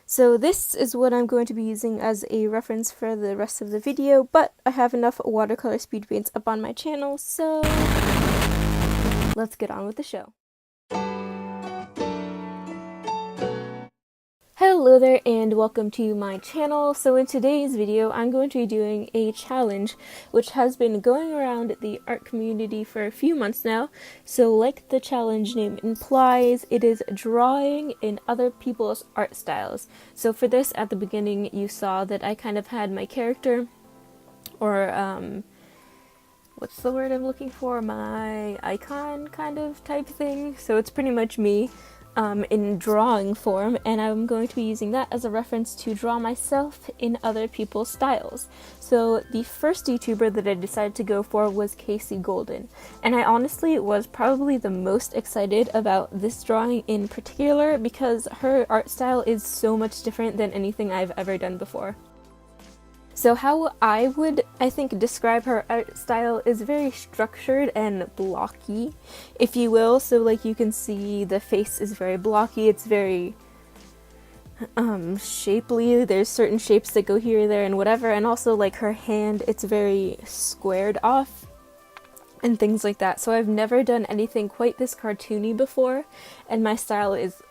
So this is what I'm going to be using as a reference for the rest of the video, but I have enough watercolor speed paints up on my channel, so let's get on with the show. Hello there and welcome to my channel. So in today's video I'm going to be doing a challenge which has been going around the art community for a few months now. So like the challenge name implies, it is drawing in other people's art styles. So for this, at the beginning you saw that I kind of had my character, or what's the word I'm looking for, my icon kind of type thing. So it's pretty much me in drawing form, and I'm going to be using that as a reference to draw myself in other people's styles. So the first YouTuber that I decided to go for was Casey Golden, and I honestly was probably the most excited about this drawing in particular because her art style is so much different than anything I've ever done before. So how I would, I think, describe her art style is very structured and blocky, if you will. So like you can see the face is very blocky, it's very shapely, there's certain shapes that go here, there, and whatever, and also like her hand, it's very squared off and things like that. So I've never done anything quite this cartoony before, and my style is,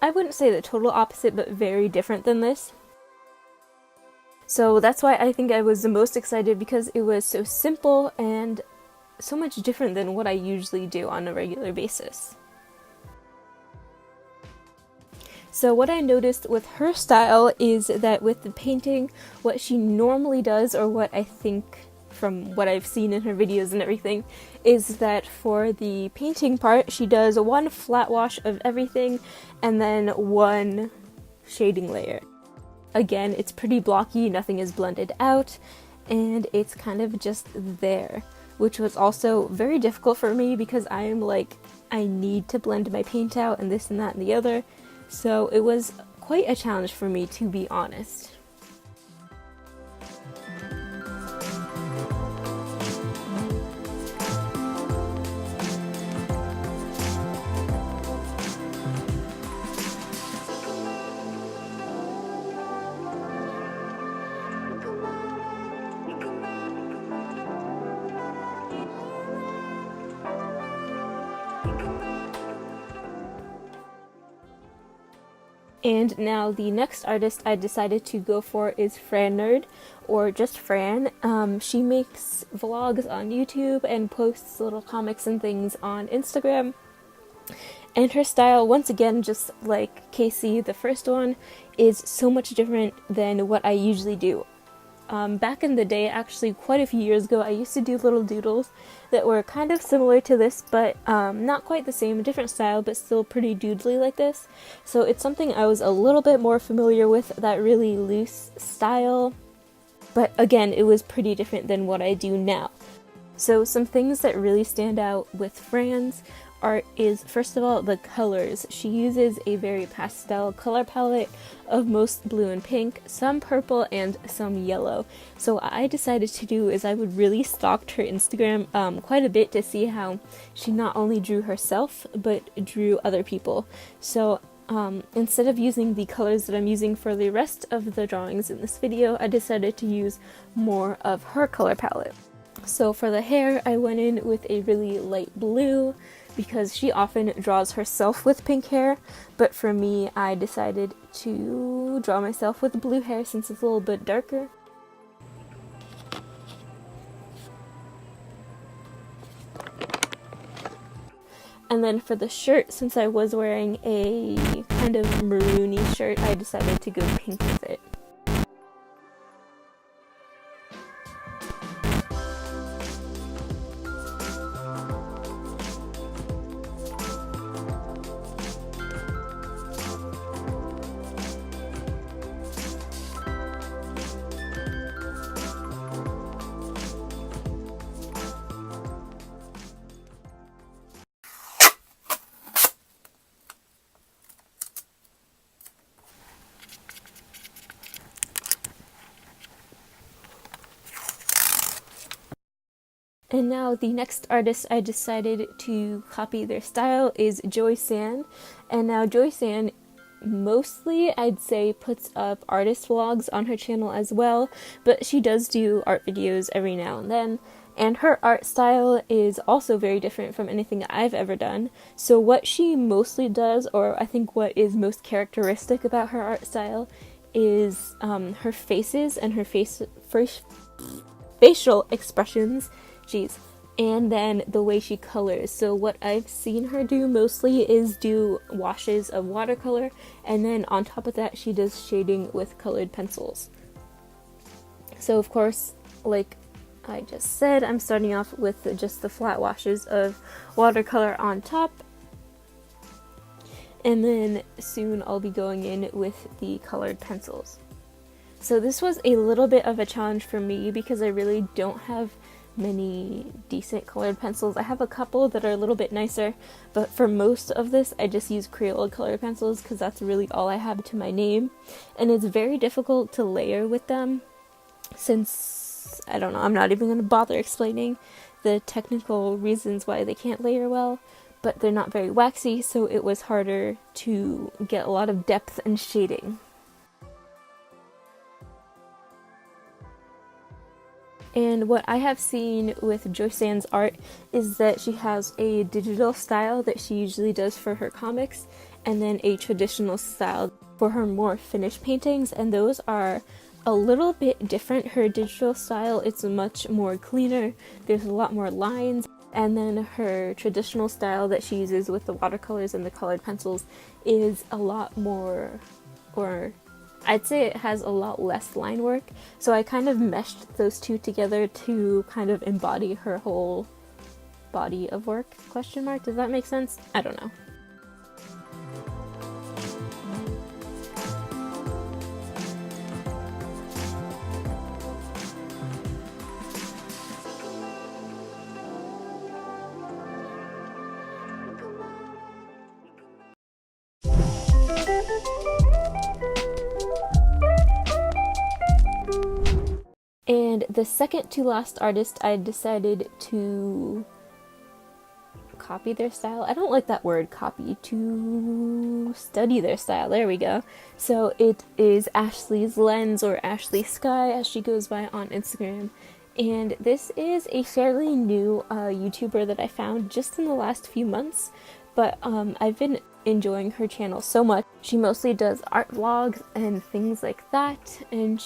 I wouldn't say the total opposite, but very different than this. So that's why I think I was the most excited, because it was so simple and so much different than what I usually do on a regular basis. So what I noticed with her style is that with the painting, what she normally does, or what I think from what I've seen in her videos and everything, is that for the painting part, she does one flat wash of everything and then one shading layer. Again, it's pretty blocky, nothing is blended out, and it's kind of just there, which was also very difficult for me because I am like, I need to blend my paint out and this and that and the other, so it was quite a challenge for me, to be honest. And now the next artist I decided to go for is Fran Nerd, or just Fran. She makes vlogs on YouTube and posts little comics and things on Instagram. And her style, once again, just like Casey, the first one, is so much different than what I usually do. Back in the day, actually quite a few years ago, I used to do little doodles that were kind of similar to this, but not quite the same, a different style, but still pretty doodly like this. So it's something I was a little bit more familiar with, that really loose style, but again, it was pretty different than what I do now. So some things that really stand out with Fran's art is, first of all, the colors. She uses a very pastel color palette of most blue and pink, some purple, and some yellow. So what I decided to do is I would really stalk her Instagram quite a bit to see how she not only drew herself, but drew other people. So instead of using the colors that I'm using for the rest of the drawings in this video, I decided to use more of her color palette. So for the hair, I went in with a really light blue, because she often draws herself with pink hair, but for me, I decided to draw myself with blue hair since it's a little bit darker. And then for the shirt, since I was wearing a kind of maroony shirt, I decided to go pink with it. And now the next artist I decided to copy their style is Joy San. And now Joy San mostly, I'd say, puts up artist vlogs on her channel as well, but she does do art videos every now and then. And her art style is also very different from anything I've ever done. So what she mostly does, or I think what is most characteristic about her art style, is her faces and her facial expressions. Jeez. And then the way she colors. So what I've seen her do mostly is do washes of watercolor, and then on top of that she does shading with colored pencils. So of course, like I just said, I'm starting off with just the flat washes of watercolor on top, and then soon I'll be going in with the colored pencils. So this was a little bit of a challenge for me because I really don't have many decent colored pencils. I have a couple that are a little bit nicer, but for most of this I just use Crayola colored pencils because that's really all I have to my name, and it's very difficult to layer with them since, I don't know, I'm not even going to bother explaining the technical reasons why they can't layer well, but they're not very waxy, so it was harder to get a lot of depth and shading. And what I have seen with Josanne's art is that she has a digital style that she usually does for her comics, and then a traditional style for her more finished paintings, and those are a little bit different. Her digital style, it's much more cleaner, there's a lot more lines, and then her traditional style that she uses with the watercolors and the colored pencils is a lot more, or I'd say it has a lot less line work, so I kind of meshed those two together to kind of embody her whole body of work, question mark, does that make sense? I don't know. And the second to last artist, I decided to copy their style. I don't like that word, copy, to study their style. There we go. So it is Ashley's Lens, or Ashley Sky as she goes by on Instagram. And this is a fairly new YouTuber that I found just in the last few months, but I've been enjoying her channel so much. She mostly does art vlogs and things like that, and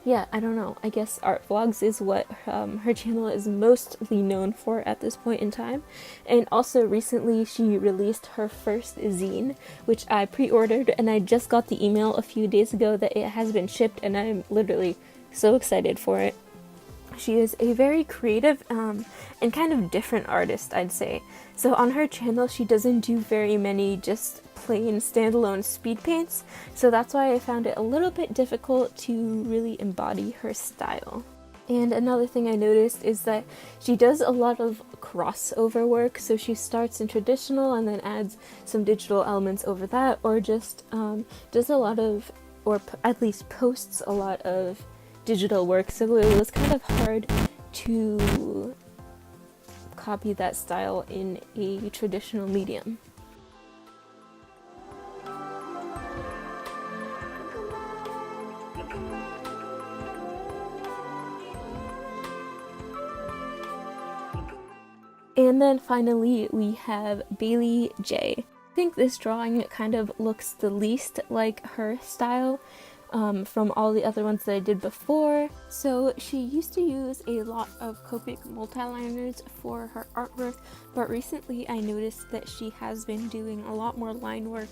yeah, I don't know, I guess art vlogs is what her channel is mostly known for at this point in time. And also recently she released her first zine, which I pre-ordered, and I just got the email a few days ago that it has been shipped, and I'm literally so excited for it. She is a very creative and kind of different artist, I'd say. So on her channel she doesn't do very many just plain standalone speed paints, so that's why I found it a little bit difficult to really embody her style. And another thing I noticed is that she does a lot of crossover work, so she starts in traditional and then adds some digital elements over that, or just does a lot of, or at least posts a lot of digital work, so it was kind of hard to copy that style in a traditional medium. And then finally we have Bailey J. I think this drawing kind of looks the least like her style from all the other ones that I did before. So she used to use a lot of Copic multiliners for her artwork, but recently I noticed that she has been doing a lot more line work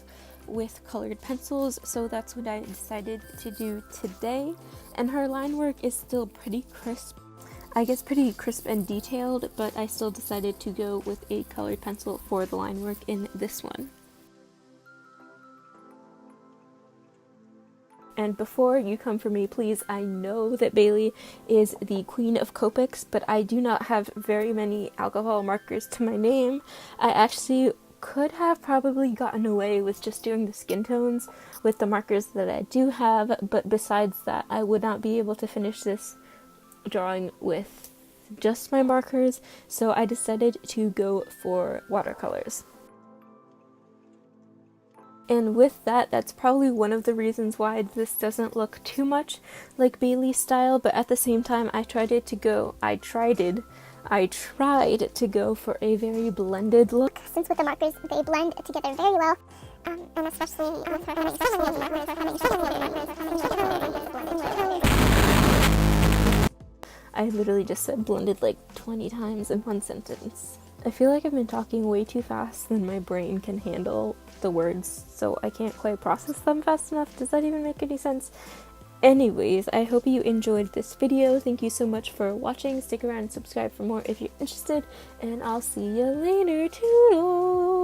with colored pencils, so that's what I decided to do today. And her line work is still pretty crisp. I guess pretty crisp and detailed, but I still decided to go with a colored pencil for the line work in this one. And before you come for me, please, I know that Bailey is the queen of Copics, but I do not have very many alcohol markers to my name. I actually could have probably gotten away with just doing the skin tones with the markers that I do have, but besides that, I would not be able to finish this drawing with just my markers, so I decided to go for watercolors. And with that, that's probably one of the reasons why this doesn't look too much like Bailey's style, but at the same time, I tried to go for a very blended look. Since with the markers, they blend together very well, and especially with her I literally just said blended like 20 times in one sentence. I feel like I've been talking way too fast than my brain can handle the words, so I can't quite process them fast enough. Does that even make any sense? Anyways, I hope you enjoyed this video. Thank you so much for watching. Stick around and subscribe for more if you're interested, and I'll see you later. Toodles!